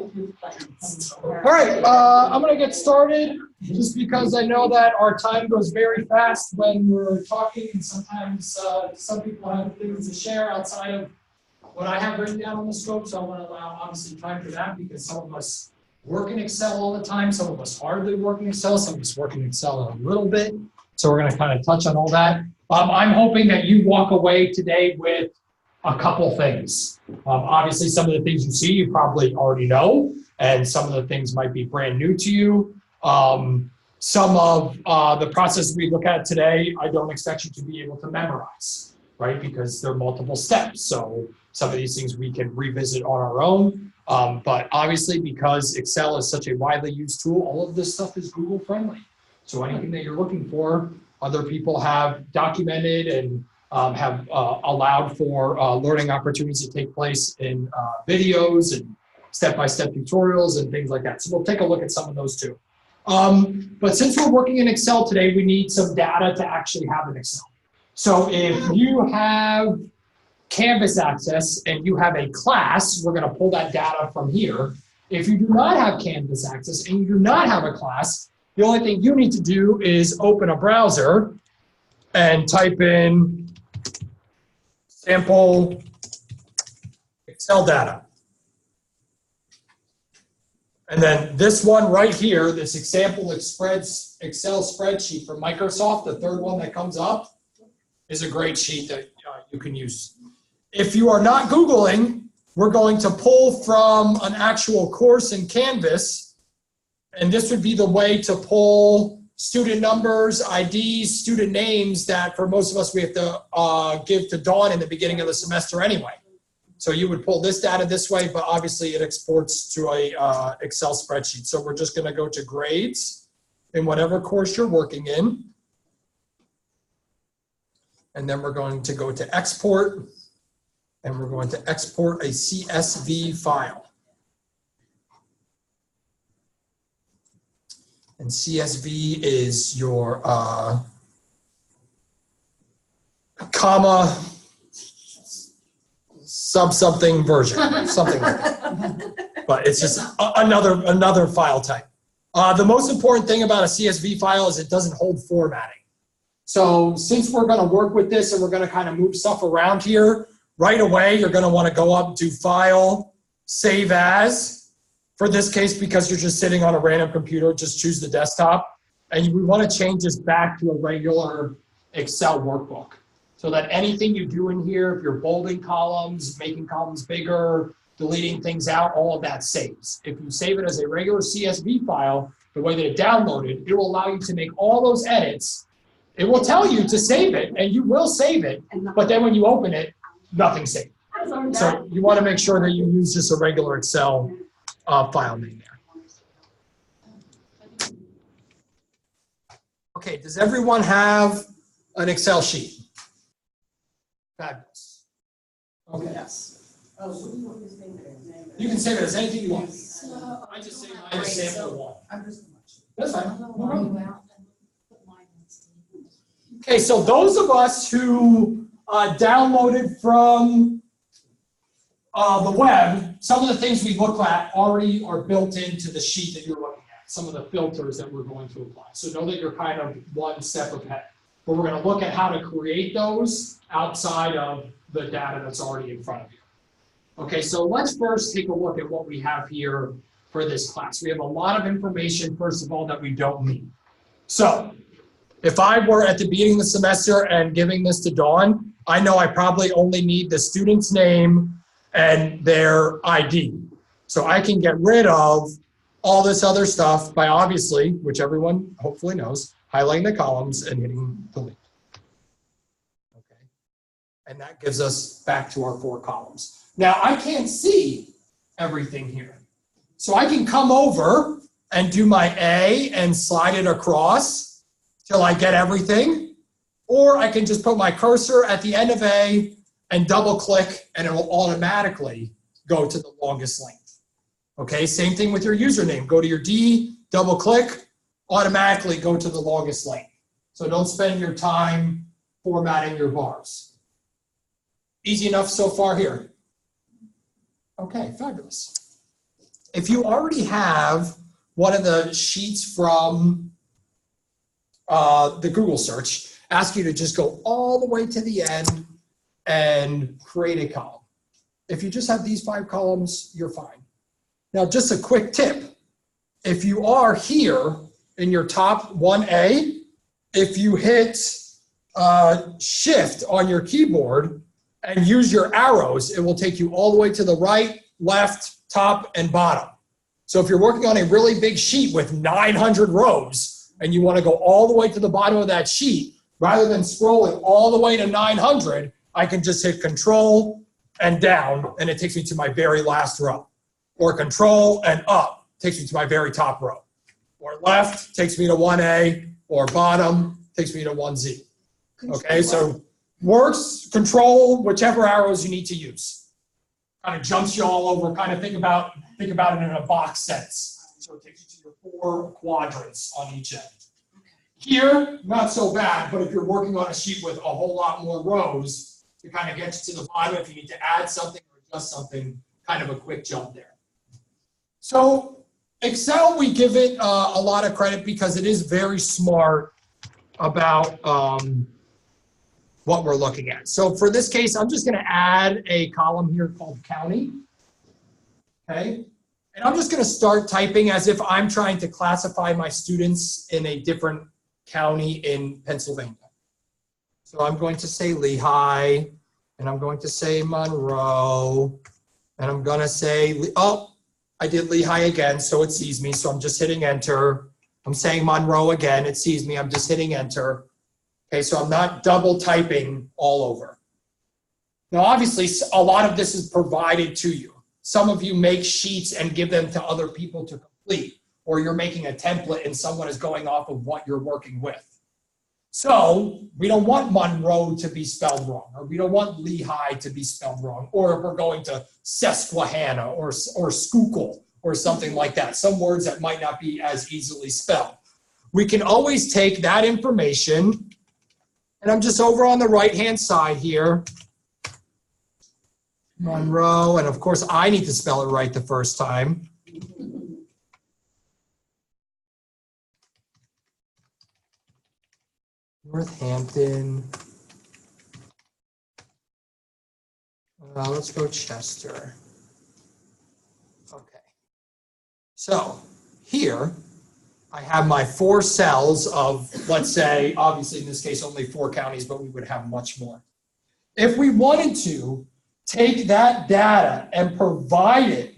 All right, I'm going to get started just because I know that our time goes very fast when we're talking, and sometimes some people have things to share outside of what I have written down on the scope, so I want to allow obviously time for that because some of us work in Excel all the time, some of us hardly work in Excel, some of us work in Excel a little bit, so we're going to kind of touch on all that. I'm hoping that you walk away today with a couple things. Obviously, some of the things you see you probably already know, and some of the things might be brand new to you. Some of the processes we look at today, I don't expect you to be able to memorize, right? Because there are multiple steps. So some of these things we can revisit on our own. But obviously, because Excel is such a widely used tool, all of this stuff is Google friendly. So anything that you're looking for, other people have documented and have allowed for learning opportunities to take place in videos and step-by-step tutorials and things like that. So we'll take a look at some of those too. But since we're working in Excel today, we need some data to actually have in Excel. So if you have Canvas access and you have a class, we're going to pull that data from here. If you do not have Canvas access and you do not have a class, the only thing you need to do is open a browser and type in sample Excel data. And then this one right here, this example Excel spreadsheet from Microsoft, the third one that comes up, is a great sheet that you can use. If you are not Googling, we're going to pull from an actual course in Canvas, and this would be the way to pull student numbers, IDs, student names that for most of us we have to give to Dawn in the beginning of the semester anyway. So you would pull this data this way, but obviously it exports to a Excel spreadsheet. So we're just going to go to grades in whatever course you're working in. And then we're going to go to export, and we're going to export a CSV file. And CSV is your comma something version, something like that. But it's just another file type. The most important thing about a CSV file is it doesn't hold formatting. So since we're going to work with this and we're going to kind of move stuff around here, right away you're going to want to go up to File, Save As. For this case, because you're just sitting on a random computer, just choose the desktop. And we want to change this back to a regular Excel workbook. So that anything you do in here, if you're bolding columns, making columns bigger, deleting things out, all of that saves. If you save it as a regular CSV file, the way that it downloaded, it will allow you to make all those edits. It will tell you to save it, and you will save it, but then when you open it, nothing's saved. So you want to make sure that you use just a regular Excel file name there. Okay, does everyone have an Excel sheet? Fabulous. Okay. Yes. You can save it as anything you want. I just say mine is sample one. That's fine. Okay, so those of us who downloaded from the web, some of the things we look at already are built into the sheet that you're looking at, some of the filters that we're going to apply. So know that you're kind of one step ahead. But we're going to look at how to create those outside of the data that's already in front of you. Okay, so let's first take a look at what we have here for this class. We have a lot of information, first of all, that we don't need. So if I were at the beginning of the semester and giving this to Dawn, I know I probably only need the student's name and their ID. So I can get rid of all this other stuff by obviously, which everyone hopefully knows, highlighting the columns and hitting delete. Okay, and that gives us back to our 4 columns. Now I can't see everything here. So I can come over and do my A and slide it across till I get everything. Or I can just put my cursor at the end of A and double click and it will automatically go to the longest length. Okay, same thing with your username. Go to your D, double click, automatically go to the longest length. So don't spend your time formatting your bars. Easy enough so far here. Okay, fabulous. if you already have one of the sheets from the Google search, ask you to just go all the way to the end and create a column. If you just have these 5 columns, you're fine. Now, just a quick tip. If you are here in your top 1A, if you hit Shift on your keyboard and use your arrows, it will take you all the way to the right, left, top, and bottom. So if you're working on a really big sheet with 900 rows and you want to go all the way to the bottom of that sheet, rather than scrolling all the way to 900, I can just hit Control and down, and it takes me to my very last row. Or Control and up takes me to my very top row. Or left takes me to 1A, or bottom takes me to 1Z. Okay, so works, Control, whichever arrows you need to use. Kind of jumps you all over, kind of think about it in a box sense. So it takes you to your 4 quadrants on each end. Here, not so bad, but if you're working on a sheet with a whole lot more rows, it kind of gets you to the bottom if you need to add something or adjust something, kind of a quick jump there. So Excel, we give it a lot of credit because it is very smart about what we're looking at. So for this case, I'm just going to add a column here called county. Okay. And I'm just going to start typing as if I'm trying to classify my students in a different county in Pennsylvania. So I'm going to say Lehigh, and I'm going to say Monroe, and I'm going to say, oh, I did Lehigh again, so it sees me, so I'm just hitting enter. I'm saying Monroe again, it sees me, I'm just hitting enter. Okay, so I'm not double typing all over. Now, obviously, a lot of this is provided to you. Some of you make sheets and give them to other people to complete, or you're making a template and someone is going off of what you're working with. So we don't want Monroe to be spelled wrong, or we don't want Lehigh to be spelled wrong, or if we're going to Susquehanna or Schuylkill or something like that, some words that might not be as easily spelled. We can always take that information, and I'm just over on the right-hand side here, Monroe, and of course I need to spell it right the first time. Northampton. Let's go Chester. Okay. So here I have my 4 cells of, let's say, obviously in this case only 4 counties, but we would have much more. If we wanted to take that data and provide it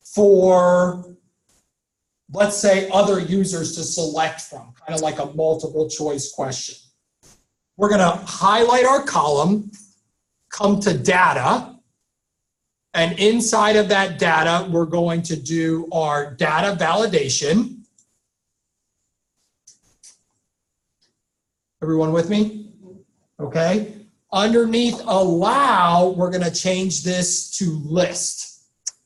for, let's say, other users to select from, kind of like a multiple choice question. We're going to highlight our column, come to data, and inside of that data, we're going to do our data validation. Everyone with me? Okay. Underneath allow, we're going to change this to list.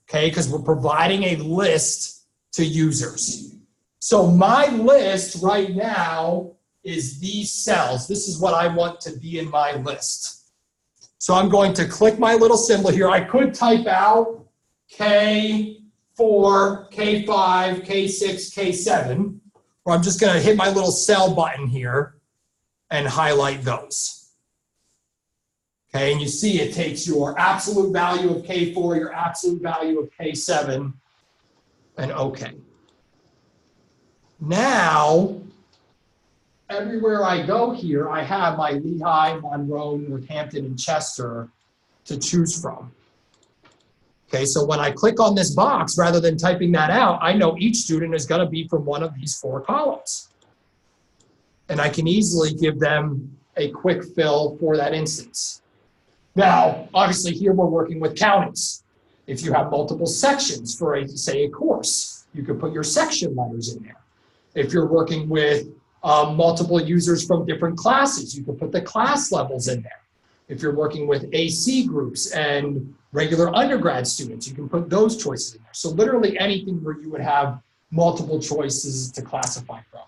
Okay, because we're providing a list to users. So my list right now is these cells. This is what I want to be in my list. So I'm going to click my little symbol here. I could type out K4, K5, K6, K7, or I'm just going to hit my little cell button here and highlight those. Okay, and you see it takes your absolute value of K4, your absolute value of K7, and OK. Now, everywhere I go here, I have my Lehigh, Monroe, Northampton, and Chester to choose from. Okay, so when I click on this box, rather than typing that out, I know each student is going to be from one of these 4 columns. And I can easily give them a quick fill for that instance. Now, obviously here we're working with counties. If you have multiple sections for, say, a course, you could put your section letters in there. If you're working with multiple users from different classes, you can put the class levels in there. If you're working with AC groups and regular undergrad students, you can put those choices in there. So literally anything where you would have multiple choices to classify from.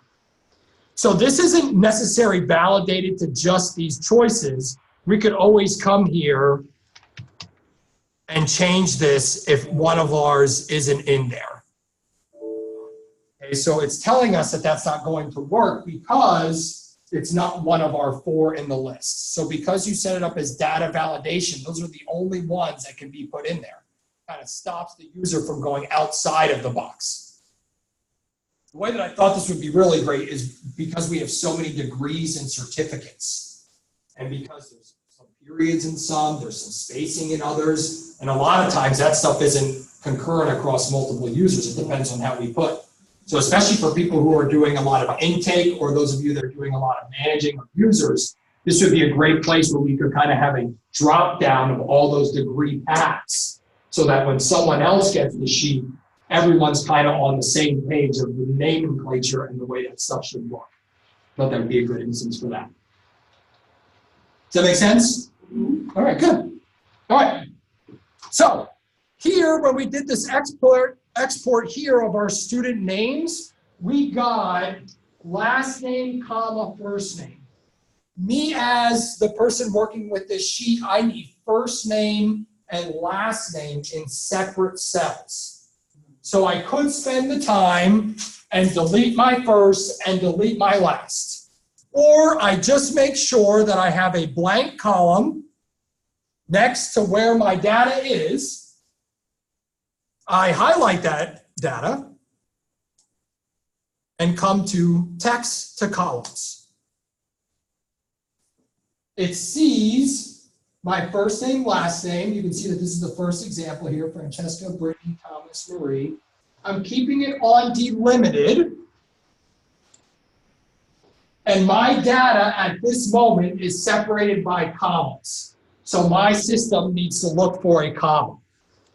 So this isn't necessarily validated to just these choices. We could always come here and change this if one of ours isn't in there. Okay, so it's telling us that that's not going to work because it's not one of our 4 in the list. So because you set it up as data validation, those are the only ones that can be put in there. Kind of stops the user from going outside of the box. The way that I thought this would be really great is because we have so many degrees and certificates, and because there's some periods in some, there's some spacing in others, and a lot of times that stuff isn't concurrent across multiple users. It depends on how we put. So especially for people who are doing a lot of intake, or those of you that are doing a lot of managing of users, this would be a great place where we could kind of have a drop down of all those degree paths, so that when someone else gets the sheet, everyone's kind of on the same page of the nomenclature and the way that stuff should work. But that would be a good instance for that. Does that make sense? All right, good. All right. So here, when we did this export here of our student names, we got last name, comma, first name. Me as the person working with this sheet, I need first name and last name in separate cells. So I could spend the time and delete my first and delete my last. Or I just make sure that I have a blank column next to where my data is. I highlight that data and come to text to columns. It sees my first name, last name. You can see that this is the first example here, Francesca, Brittany, Thomas, Marie. I'm keeping it on delimited. And my data at this moment is separated by commas. So my system needs to look for a comma.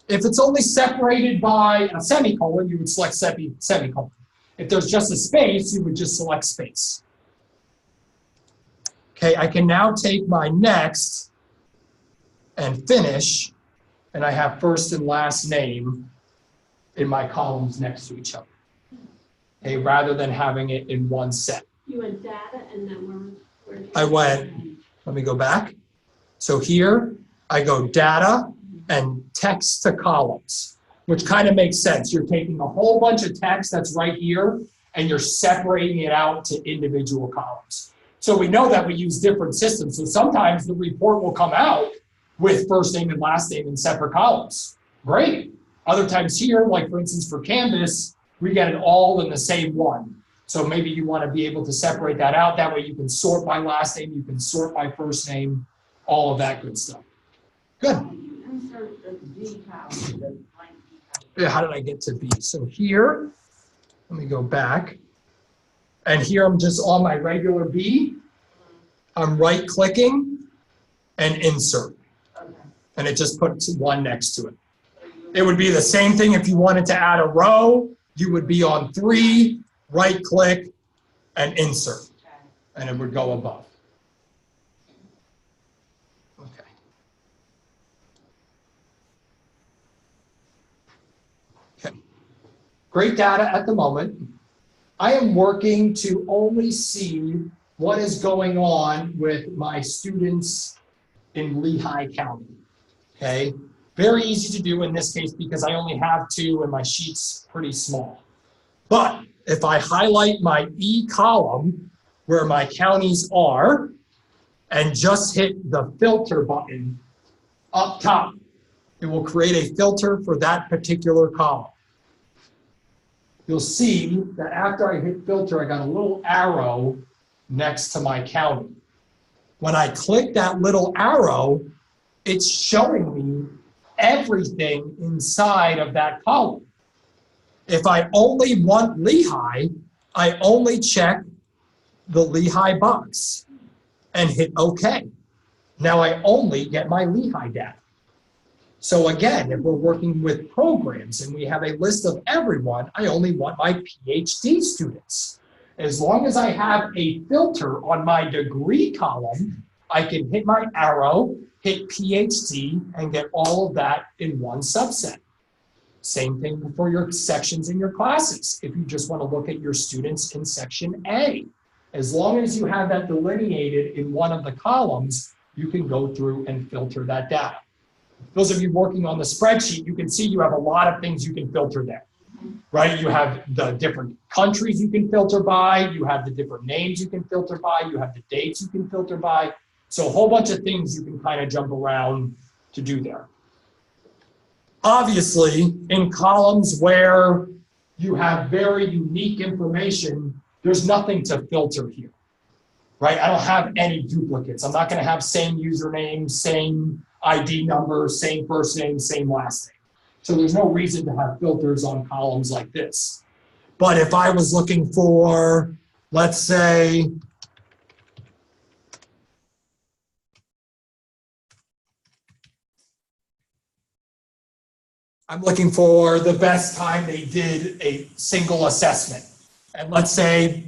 If it's only separated by a semicolon, you would select semicolon. If there's just a space, you would just select space. Okay, I can now take my next and finish, and I have first and last name in my columns next to each other. Okay, rather than having it in one set. You went data and then where I went, let me go back. So here, I go data and text to columns, which kind of makes sense. You're taking a whole bunch of text that's right here, and you're separating it out to individual columns. So we know that we use different systems. So sometimes the report will come out with first name and last name in separate columns. Great. Other times here, like for instance for Canvas, we get it all in the same one. So maybe you want to be able to separate that out. That way you can sort by last name, you can sort by first name, all of that good stuff. Good. insert the D column, the blank D column? Yeah, how did I get to B? So here, let me go back. And here I'm just on my regular B. I'm right clicking and insert. Okay. And it just puts one next to it. It would be the same thing if you wanted to add a row. You would be on 3, right click, and insert. Okay. And it would go above. Okay. Okay. Great data at the moment. I am working to only see what is going on with my students in Lehigh County. Okay. Very easy to do in this case because I only have 2 and my sheet's pretty small. But if I highlight my E column where my counties are and just hit the filter button up top, it will create a filter for that particular column. You'll see that after I hit filter, I got a little arrow next to my county. When I click that little arrow, it's showing me everything inside of that column. If I only want Lehigh, I only check the Lehigh box and hit OK. Now I only get my Lehigh data. So again, if we're working with programs and we have a list of everyone, I only want my PhD students. As long as I have a filter on my degree column, I can hit my arrow, hit PhD, and get all of that in one subset. Same thing for your sections in your classes. If you just want to look at your students in section A, as long as you have that delineated in one of the columns, you can go through and filter that data. Those of you working on the spreadsheet, you can see you have a lot of things you can filter there, right? You have the different countries you can filter by, you have the different names you can filter by, you have the dates you can filter by. So a whole bunch of things you can kind of jump around to do there. Obviously, in columns where you have very unique information, there's nothing to filter here, right? I don't have any duplicates. I'm not going to have same username, same ID number, same first name, same last name. So there's no reason to have filters on columns like this. But if I was looking for, let's say, I'm looking for the best time they did a single assessment. And let's say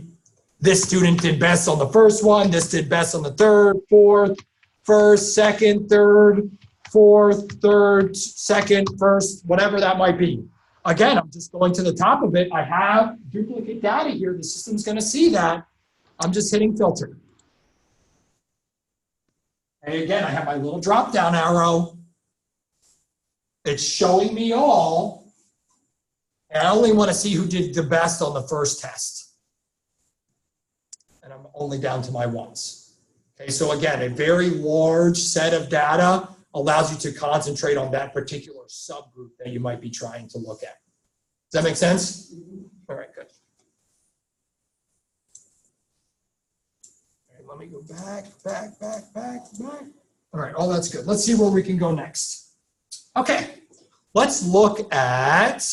this student did best on the first one, this did best on the third, fourth, first, second, third, fourth, third, second, first, whatever that might be. Again, I'm just going to the top of it. I have duplicate data here. The system's going to see that. I'm just hitting filter. And again, I have my little drop down arrow. It's showing me all, and I only want to see who did the best on the first test. And I'm only down to my ones. Okay, so again, a very large set of data allows you to concentrate on that particular subgroup that you might be trying to look at. Does that make sense? All right, good. All right, let me go back. All right, all that's good. Let's see where we can go next. Okay, let's look at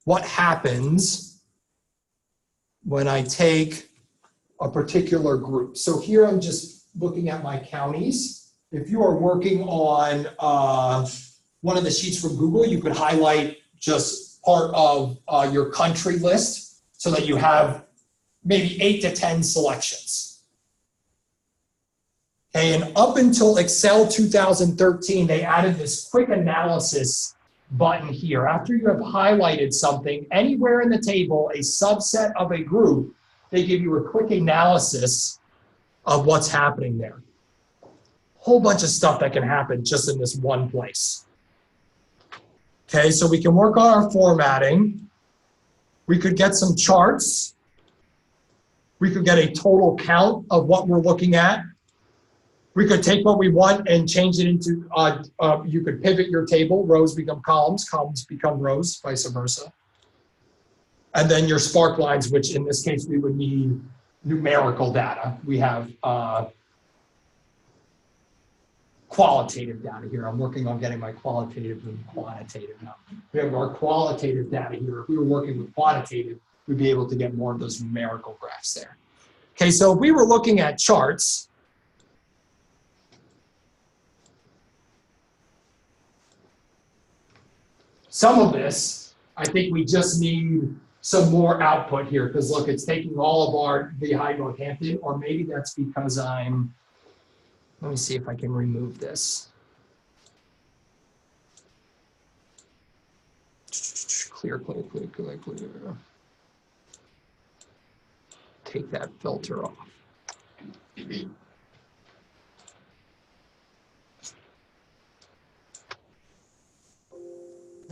what happens when I take a particular group. So here I'm just looking at my counties. If you are working on one of the sheets from Google, you could highlight just part of your country list so that you have maybe 8 to 10 selections. Okay, and up until Excel 2013, they added this quick analysis button here. After you have highlighted something, anywhere in the table, a subset of a group, they give you a quick analysis of what's happening there. Whole bunch of stuff that can happen just in this one place. Okay, so we can work on our formatting. We could get some charts. We could get a total count of what we're looking at. We could take what we want and change it into, you could pivot your table, rows become columns become rows, vice versa. And then your spark lines, which in this case we would need numerical data. We have qualitative data here. I'm working on getting my qualitative and quantitative now. We have our qualitative data here. If we were working with quantitative, we'd be able to get more of those numerical graphs there. Okay, so if we were looking at charts, some of this, I think we just need some more output here because look, it's taking all of our Lehigh Northampton, or maybe that's because let me see if I can remove this. Clear. Take that filter off.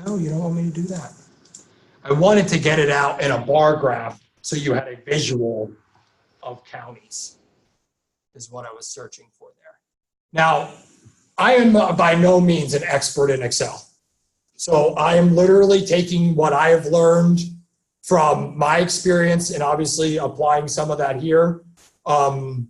No, you don't want me to do that. I wanted to get it out in a bar graph so you had a visual of counties, is what I was searching for there. Now, I am by no means an expert in Excel. So I am literally taking what I have learned from my experience and obviously applying some of that here. Again,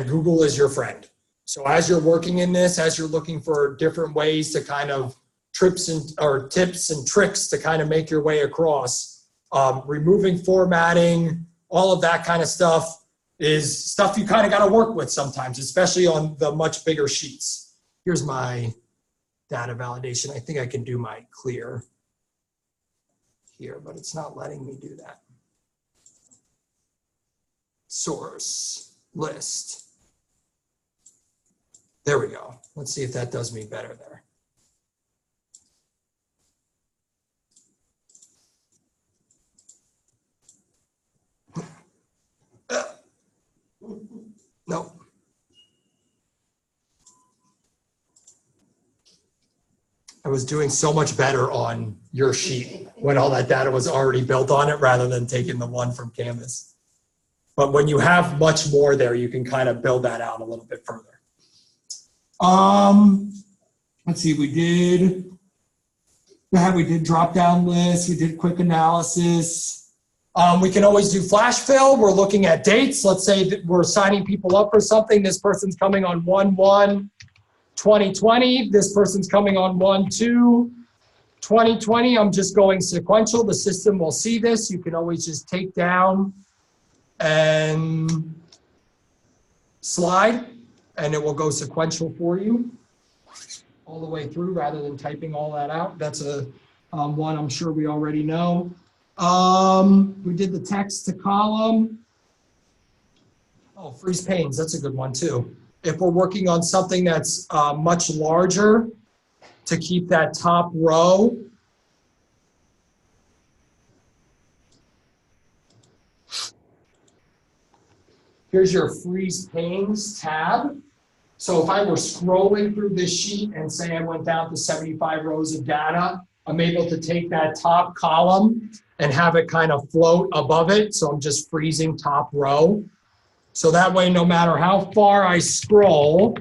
Google is your friend. So as you're working in this, as you're looking for different ways to kind of tips and tricks to kind of make your way across, removing formatting, all of that kind of stuff is stuff you kind of got to work with sometimes, especially on the much bigger sheets. Here's my data validation. I think I can do my clear here, but it's not letting me do that. Source, list. There we go. Let's see if that does me better there. No. I was doing so much better on your sheet when all that data was already built on it rather than taking the one from Canvas. But when you have much more there, you can kind of build that out a little bit further. Let's see, we did drop down lists, we did quick analysis. We can always do flash fill. We're looking at dates. Let's say that we're signing people up for something. This person's coming on 1/1/2020. This person's coming on 1/2/2020. I'm just going sequential. The system will see this. You can always just take down and slide, and it will go sequential for you all the way through rather than typing all that out. That's a one I'm sure we already know. We did the text to column. Oh, freeze panes, that's a good one too. If we're working on something that's much larger, to keep that top row. Here's your freeze panes tab. So if I were scrolling through this sheet and say I went down to 75 rows of data, I'm able to take that top column and have it kind of float above it. So I'm just freezing top row. So that way, no matter how far I scroll,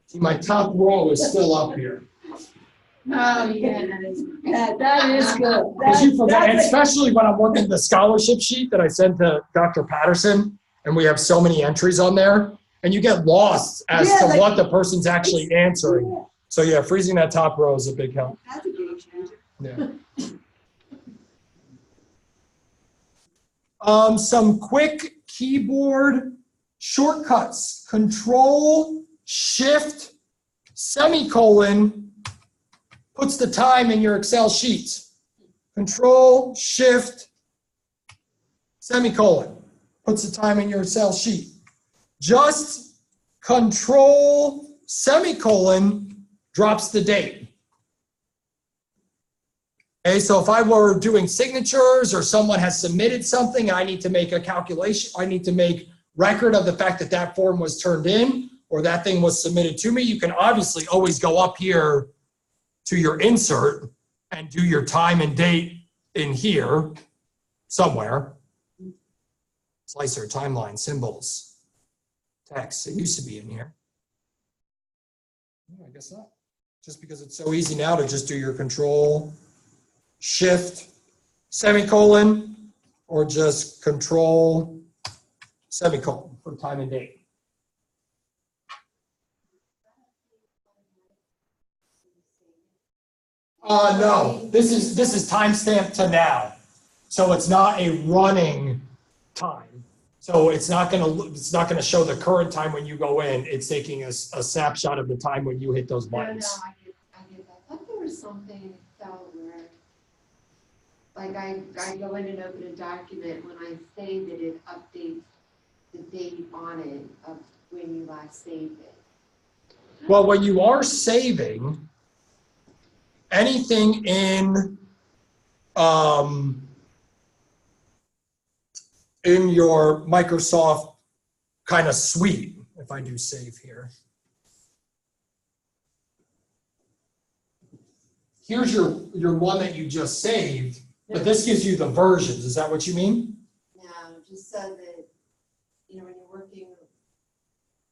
see, my top row is still up here. Oh, yeah, that is good. Because you forget, especially when I'm working the scholarship sheet that I sent to Dr. Patterson, and we have so many entries on there, and you get lost as to what the person's actually answering. Yeah. So yeah, freezing that top row is a big help. That's a game changer. Yeah. Some quick keyboard shortcuts. Control, Shift, semicolon, puts the time in your Excel sheet. Control, Shift, semicolon, puts the time in your Excel sheet. Just Control, semicolon, drops the date. Okay, so if I were doing signatures or someone has submitted something, I need to make a calculation, I need to make record of the fact that that form was turned in or that thing was submitted to me. You can obviously always go up here to your insert and do your time and date in here somewhere. Slicer, timeline, symbols, text. It used to be in here. No, I guess not. Just because it's so easy now to just do your Control, Shift, semicolon, or just Control, semicolon for time and date. No, this is timestamp to now. So it's not a running time. So it's not gonna show the current time when you go in. It's taking a snapshot of the time when you hit those buttons. No, I get that. I thought there was something in Excel where, like, I go in and open a document, when I save it, it updates the date on it of when you last saved it. Well, when you are saving anything in your Microsoft kind of suite, if I do save here. Here's your one that you just saved, but this gives you the versions. Is that what you mean? No, just so that, you know, when you're working,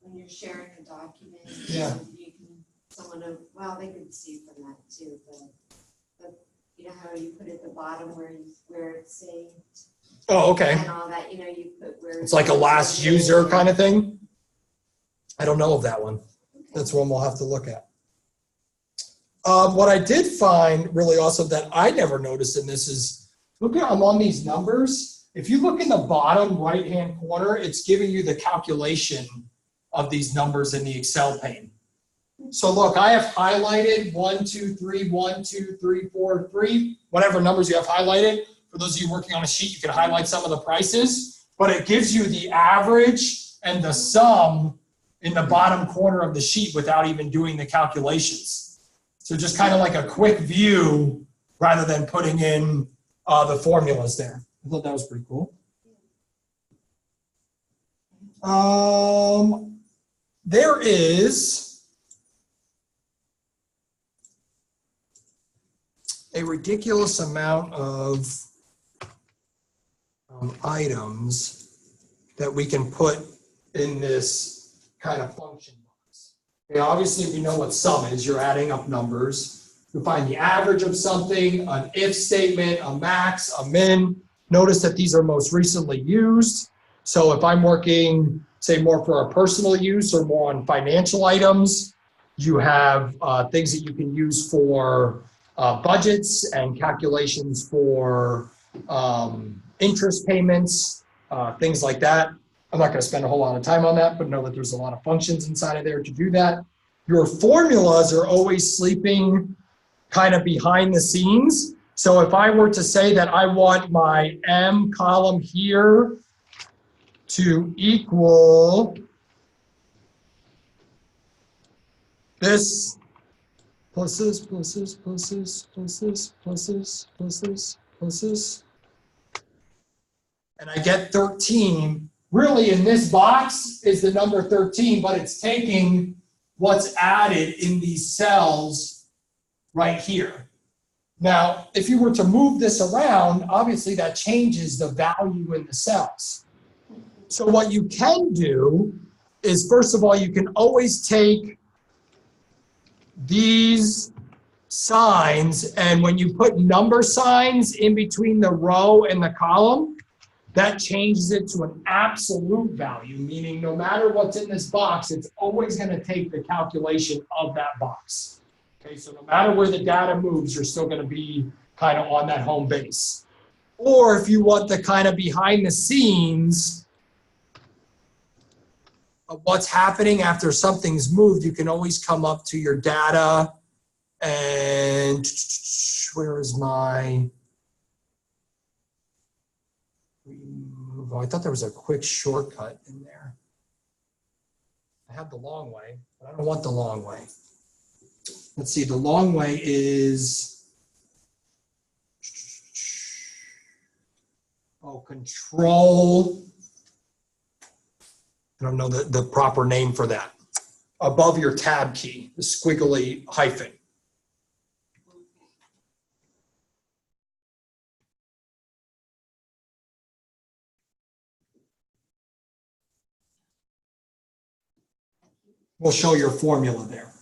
when you're sharing a document, Yeah. you can, well, they can see from that too, but you know how you put at the bottom where it's saved Oh, okay. and all that, you know, you put where It's like a last user kind of thing. I don't know of that one. That's one we'll have to look at. What I did find really awesome that I never noticed in this is, look at among these numbers. If you look in the bottom right-hand corner, it's giving you the calculation of these numbers in the Excel pane. So look, I have highlighted 1, 2, 3, 1, 2, 3, 4, 3, whatever numbers you have highlighted. For those of you working on a sheet, you can highlight some of the prices, but it gives you the average and the sum in the bottom corner of the sheet without even doing the calculations. So just kind of like a quick view rather than putting in the formulas there. I thought that was pretty cool. there is a ridiculous amount of items that we can put in this kind of function box. Okay, obviously, we know what sum is. You're adding up numbers. You find the average of something, an if statement, a max, a min. Notice that these are most recently used. So if I'm working, say, more for our personal use or more on financial items, you have things that you can use for budgets and calculations for interest payments, things like that. I'm not going to spend a whole lot of time on that, but know that there's a lot of functions inside of there to do that. Your formulas are always sleeping kind of behind the scenes. So if I were to say that I want my M column here to equal this pluses, pluses, pluses, pluses, pluses, pluses, pluses, and I get 13, really in this box is the number 13, but it's taking what's added in these cells right here. Now, if you were to move this around, obviously that changes the value in the cells. So what you can do is, first of all, you can always take these signs, and when you put number signs in between the row and the column, that changes it to an absolute value, meaning no matter what's in this box, it's always going to take the calculation of that box. Okay, so no matter where the data moves, you're still going to be kind of on that home base. Or if you want the kind of behind the scenes of what's happening after something's moved, you can always come up to your data and where is my remove? Oh, I thought there was a quick shortcut in there. I have the long way, but I don't want the long way. Let's see, the long way is, control. I don't know the proper name for that. Above your tab key, the squiggly hyphen. We'll show your formula there.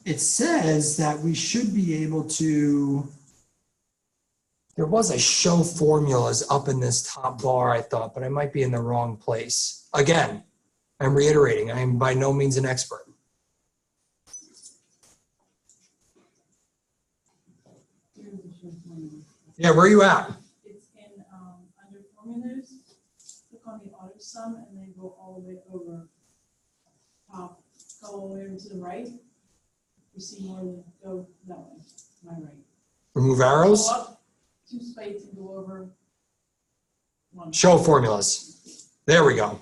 It says that we should be able to, there was a show formulas up in this top bar, I thought, but I might be in the wrong place. Again, I'm reiterating, I am by no means an expert. Yeah, where are you at? It's in under formulas, click on the auto sum and then go all the way over top, go all the way over to the right. You see more than go that way, my right. Remove arrows? Go up 2 spades and go over 1. Show formulas. There we go.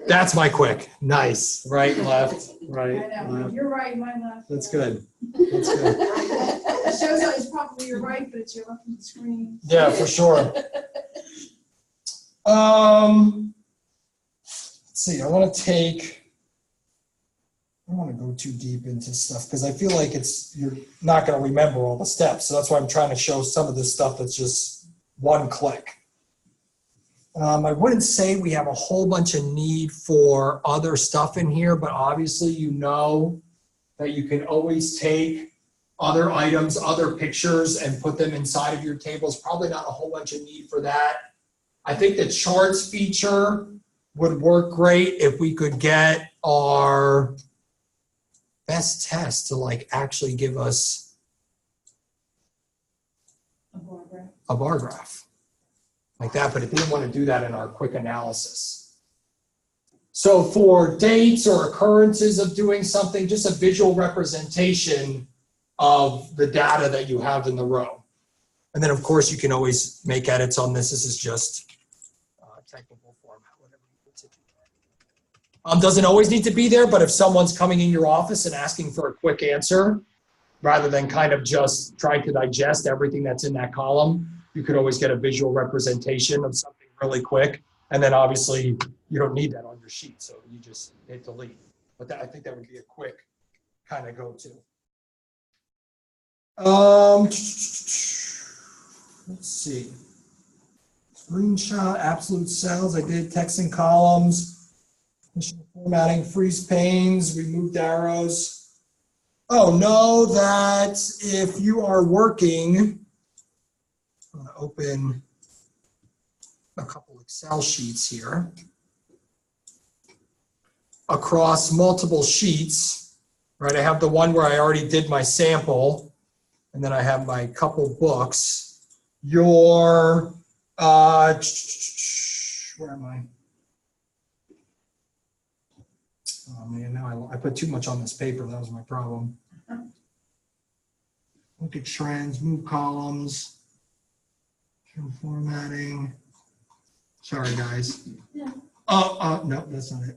That's my quick. Nice. Right, left, right, I know, left. you're right, my left. That's good. That's good. It shows that it's probably your right, but it's your left on the screen. Yeah, for sure. Let's see, I want to take, I don't want to go too deep into stuff because I feel like you're not going to remember all the steps. So that's why I'm trying to show some of this stuff that's just one click. I wouldn't say we have a whole bunch of need for other stuff in here, but obviously you know that you can always take other items, other pictures, and put them inside of your tables. Probably not a whole bunch of need for that. I think the charts feature would work great if we could get our best test to like actually give us a bar graph like that, but it didn't want to do that in our quick analysis. So for dates or occurrences of doing something, just a visual representation of the data that you have in the row. And then of course you can always make edits on this. This is just technical format, whatever you put it. Doesn't always need to be there, but if someone's coming in your office and asking for a quick answer, rather than kind of just trying to digest everything that's in that column, you could always get a visual representation of something really quick. And then obviously you don't need that on your your sheet. So you just hit delete. But that, I think that would be a quick kind of go-to. Let's see. Screenshot, absolute cells. I did text and columns. Formatting, freeze panes, removed arrows. Oh, know that if you are working, I'm going to open a couple Excel sheets here. Across multiple sheets, right? I have the one where I already did my sample, and then I have my couple books. Your, where am I? Oh man, now I put too much on this paper. That was my problem. Look at trends, move columns, formatting. Sorry, guys. Yeah. No, that's not it.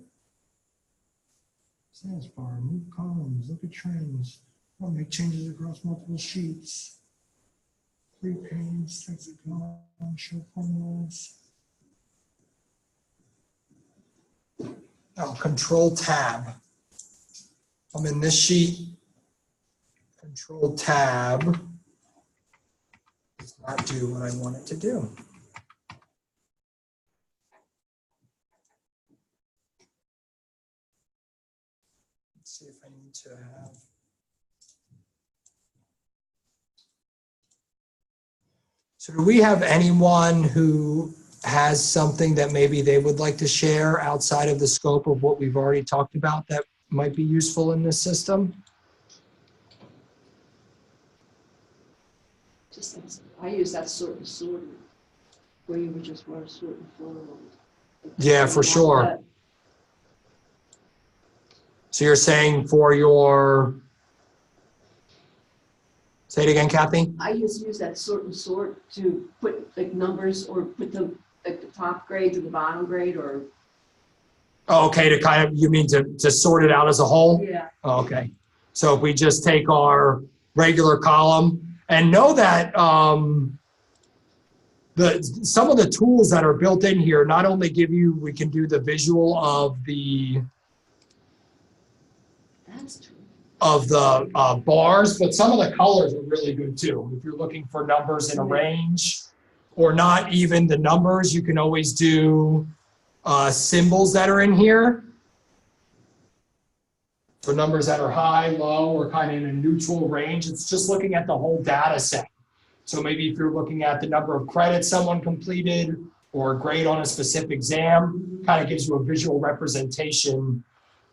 Status bar, move columns, look at trends. I'll make changes across multiple sheets. 3 panes, text and column, show formulas. Oh, Control Tab. I'm in this sheet. Control Tab does not do what I want it to do. Let's see if I need to have. So do we have anyone who has something that maybe they would like to share outside of the scope of what we've already talked about that might be useful in this system? Just, I use that sort of sorter, where you would just want to sort and flow. Yeah, for sure. So you're saying for your, say it again, Kathy? I just use that sort and sort to put like numbers or put the, like the top grade to the bottom grade or. Oh, okay, to kind of, you mean to sort it out as a whole? Yeah. Oh, okay. So if we just take our regular column and know that some of the tools that are built in here not only give you, we can do the visual of the That's true. Bars, but some of the colors are really good too. If you're looking for numbers in a range or not even the numbers, you can always do symbols that are in here. For numbers that are high, low, or kind of in a neutral range, it's just looking at the whole data set. So maybe if you're looking at the number of credits someone completed or a grade on a specific exam, kind of gives you a visual representation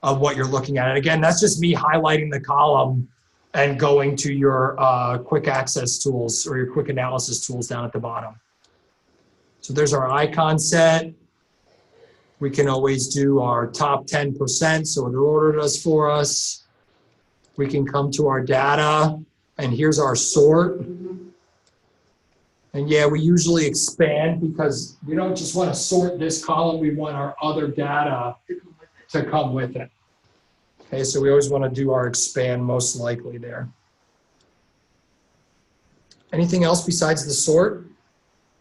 of what you're looking at. And again, that's just me highlighting the column and going to your quick access tools or your quick analysis tools down at the bottom. So there's our icon set. We can always do our top 10%, so it ordered us for us. We can come to our data, and here's our sort. And yeah, we usually expand because we don't just want to sort this column, we want our other data to come with it. Okay, so we always want to do our expand most likely there. Anything else besides the sort,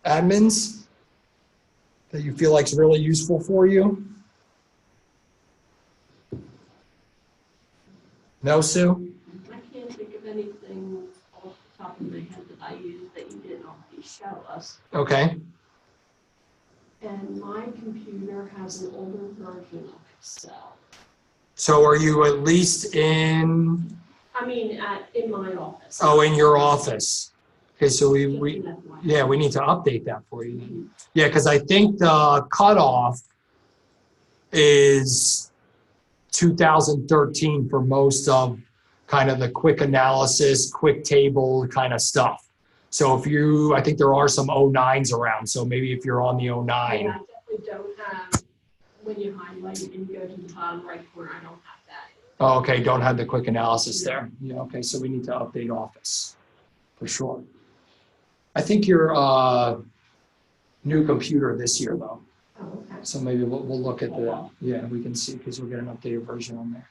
admins, that you feel like is really useful for you? No, Sue? I can't think of anything off the top of my head that I use that you didn't already show us. Okay. And my computer has an older version of Excel. So are you at least in? I mean, in my office. Oh, in your office. Okay, so we need to update that for you. Yeah, because I think the cutoff is 2013 for most of kind of the quick analysis, quick table kind of stuff. So if you, I think there are some 09s around. So maybe if you're on the 09. Yeah, I definitely don't have, when you highlight it and you go to the bottom right corner, I don't have that. Oh, okay, don't have the quick analysis there. Yeah, okay, so we need to update Office for sure. I think your new computer this year though. Oh, okay. So maybe we'll look at the, yeah, we can see because we'll get an updated version on there.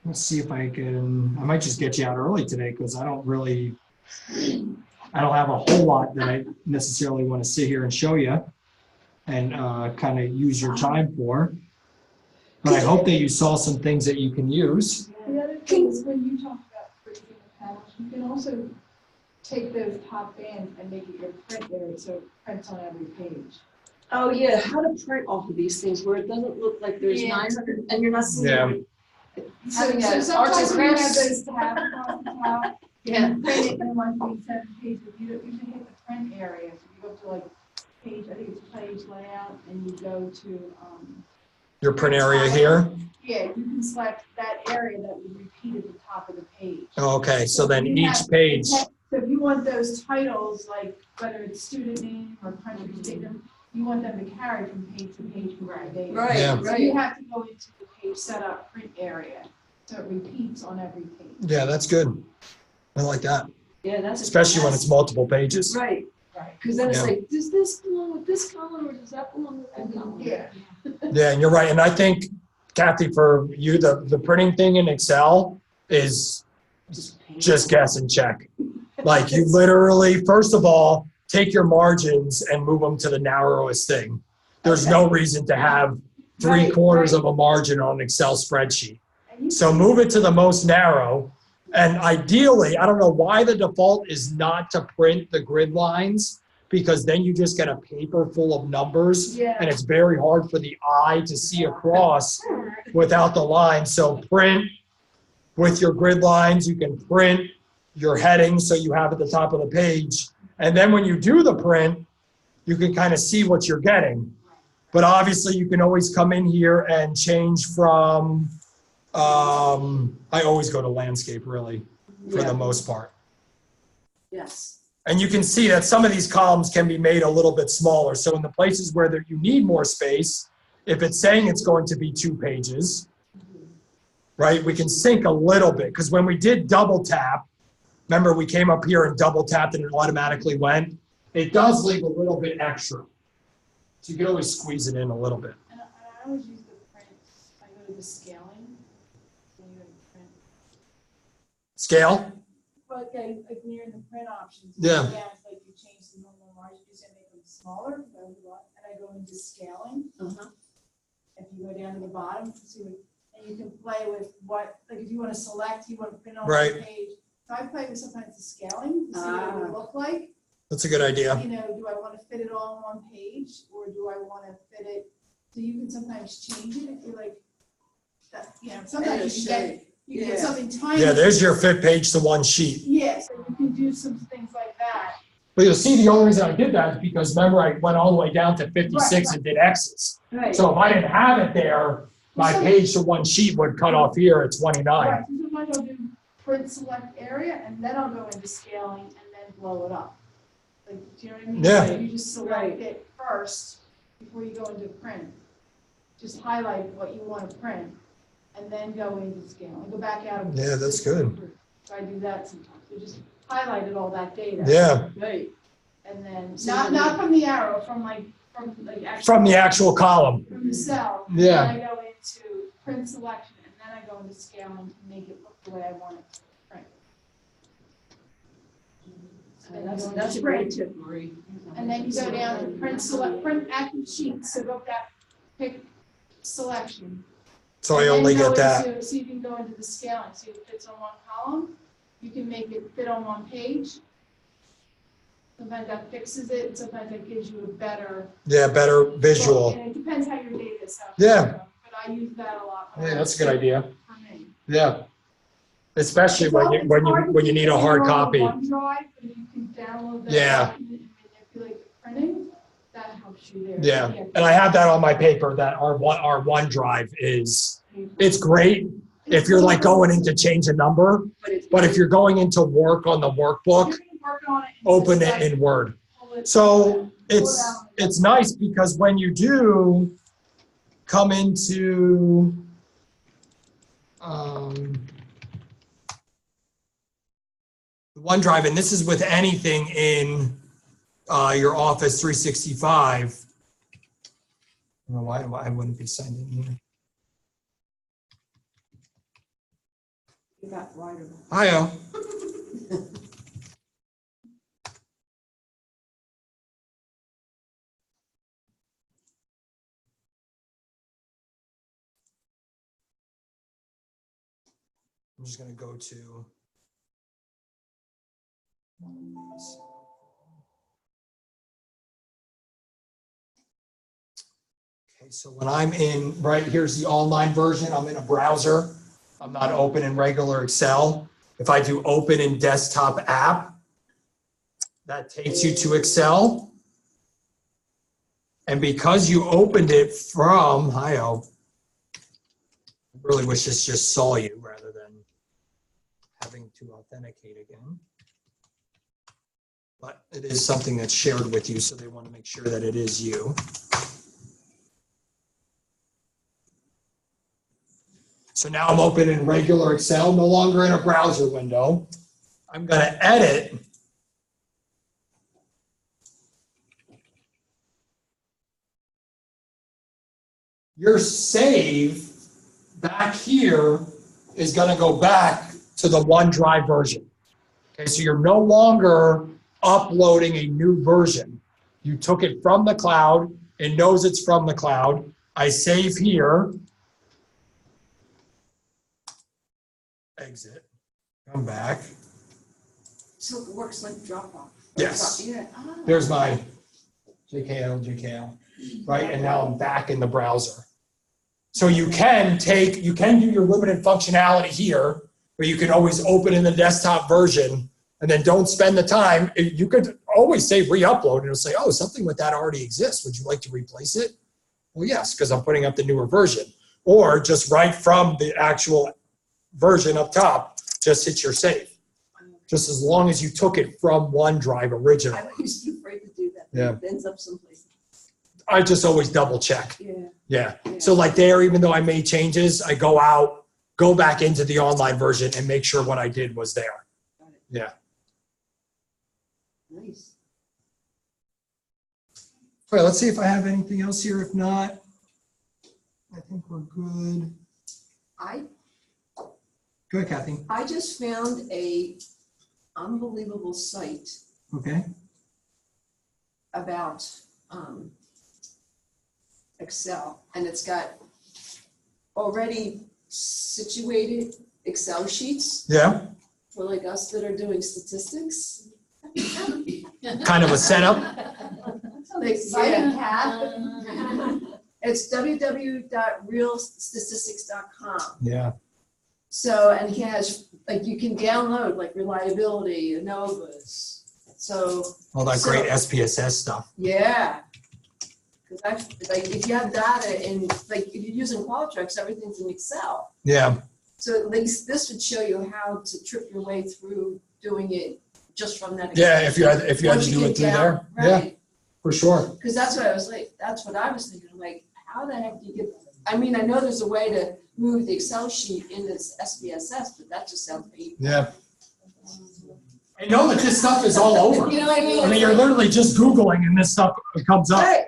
Let's see if I can, I might just get you out early today because I don't really I don't have a whole lot that I necessarily want to sit here and show you and kind of use your time for. But I hope that you saw some things that you can use. The other thing is when you talk about printing the panels, you can also take those top bands and make it your print area, so it prints on every page. Oh, yeah, how to print off of these things where it doesn't look like there's Yeah. 900 and you're not seeing. Yeah. So Having a arts sometimes and when you have crafts. those tabs across the top, Yeah. you print it in 1.7 page, but you should hit the print area. So you go to like page, I think it's page layout, and you go to, Your print area here. yeah, you can select that area that would repeat at the top of the page. Okay, so then you each have- page, So if you want those titles, like whether it's student name or country statement, you want them to carry from page to page from our data. Right, Yeah. So you right. have to go into the page setup print area, so it repeats on every page. yeah, that's good. I like that, Yeah, that's. especially when it's multiple pages. Right, Right. because then it's Yeah. like, does this belong with this column or does that belong with that column? Yeah. Yeah, and you're right. And I think, Kathy, for you, the printing thing in Excel is just guess and check. Like you literally, first of all, take your margins and move them to the narrowest thing. There's no reason to have 3/4 of a margin on an Excel spreadsheet. And you So move it to the most narrow. And ideally, I don't know why the default is not to print the grid lines, because then you just get a paper full of numbers Yeah. and it's very hard for the eye to see across without the lines. So print with your grid lines, you can print your headings so you have at the top of the page. And then when you do the print, you can kind of see what you're getting. But obviously you can always come in here and change from, I always go to landscape really, for Yeah. the most part. Yes. And you can see that some of these columns can be made a little bit smaller. So in the places where you need more space, if it's saying it's going to be 2 pages, right, we can sync a little bit. Because when we did double tap, remember we came up here and double tapped and it automatically went? It does leave a little bit extra. So you can always squeeze it in a little bit. And I always use the print, I go to the scaling. When you go to print. Scale? But like near the print options. Yeah. Yeah, it's like you change the normal margin, you say make them smaller, and I go into scaling. Uh-huh. If you go down to the bottom, see what, and you can play with what, like if you want to select, you want to print on Right. one page. So I play with sometimes the scaling to see what it would look like. That's a good idea. You know, do I want to fit it all on one page, or do I want to fit it? So you can sometimes change it if you're like, that, you know, sometimes you can Yeah. get something tiny. Yeah, there's your fit page to one sheet. Yes, so you can do some things like that. But you'll see the only reason I did that is because remember I went all the way down to 56 and did X's. Right. So if I didn't have it there, my page to one sheet would cut off here at 29. Right, so sometimes I'll do print select area, and then I'll go into scaling and then blow it up. Like, do you know what I mean? Yeah. So you just select it first before you go into print. Just highlight what you want to print, and then go into scaling. Go back out. and- Yeah, that's good. So I do that sometimes. So just highlighted all that data. Yeah, Right. And then, So not, then not from the arrow, from actually. from the actual column. From the cell. Yeah. Then I go into print selection, and then I go into scaling to make it look the way I want it to print. And That's, you go that's a into great print, tip, Marie. and then you go down and print select, print active sheets, so go back, pick selection. So I And then only go get that. into- So you can go into the scaling, see if it fits on one column, you can make it fit on one page. Sometimes that fixes it, and sometimes that gives you a better. Yeah, better visual. And it depends how your data is set up. Yeah. But I use that a lot. Yeah, that's a good idea. For me. Yeah. Especially when you need a hard copy. OneDrive, but you can download that Yeah. document and manipulate the printing, that helps you there. Yeah, and I have that on my paper that our OneDrive is, it's great if you're like going in to change a number, but if you're going into work on the workbook, You're gonna work on it and open just, it like, in Word. pull it So down, pull it's it out. it's nice because when you do come into OneDrive, and this is with anything in your Office 365. I don't know why I wouldn't be signed in here. You got right or Hi-oh. I'm just gonna go to. Okay, so when I'm in, right, here's the online version, I'm in a browser. I'm not open in regular Excel. If I do open in desktop app, that takes you to Excel. And because you opened it from, I really wish this just saw you rather than having to authenticate again. But it is something that's shared with you, so they want to make sure that it is you. So now I'm open in regular Excel, no longer in a browser window. I'm going to edit. Your save back here is going to go back to the OneDrive version. Okay, so you're no longer uploading a new version. You took it from the cloud. It knows it's from the cloud. I save here. Exit. Come back. So it works like Dropbox. Yes. Yeah. Ah. There's my JKL, right? And now I'm back in the browser. So you can do your limited functionality here, but you can always open in the desktop version and then don't spend the time. You could always say re-upload and it'll say, oh, something with that already exists. Would you like to replace it? Well, yes, because I'm putting up the newer version. Or just right from the actual version up top, just hit your save. Just as long as you took it from OneDrive originally. I used to be afraid to do that. Yeah. It ends up someplace. I just always double check. Yeah. Yeah. So like there, even though I made changes, I go out, go back into the online version and make sure what I did was there. Got it. Yeah. Nice. All right, let's see if I have anything else here. If not, I think we're good. Go ahead, Kathy. I just found a unbelievable site Okay. about Excel, and it's got already situated Excel sheets Yeah. for like us that are doing statistics. Kind of a setup. Like, yeah. It's www.realstatistics.com. Yeah. So, and he has, like, you can download like reliability, ANOVAs. So, All that great SPSS stuff. yeah. Because like, if you have data in, like, if you're using Qualtrics, everything's in Excel. Yeah. So at least this would show you how to trip your way through doing it just from that. Yeah. Excel If you had to sheet. do Once it you through get there. down, Yeah, right. for sure. Because that's what I was like, that's what I was thinking. I'm like, how the heck do you get, I mean, I know there's a way to move the Excel sheet in this SPSS, but that just sounds painful. Yeah. I know that this stuff is all over. You know what I mean? I mean, you're literally just Googling and this stuff comes up. Right.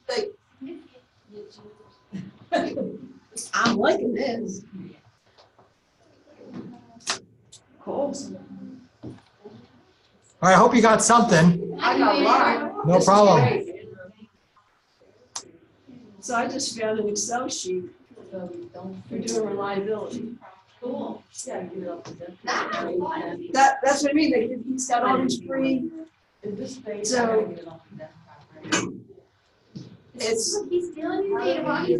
Like, I'm liking this. Cool. All right, I hope you got something. I got a lot. No This is problem. great. So I just found an Excel sheet for doing reliability. Cool. That's what I mean, like, he's got all these free, so it's. He's stealing your data.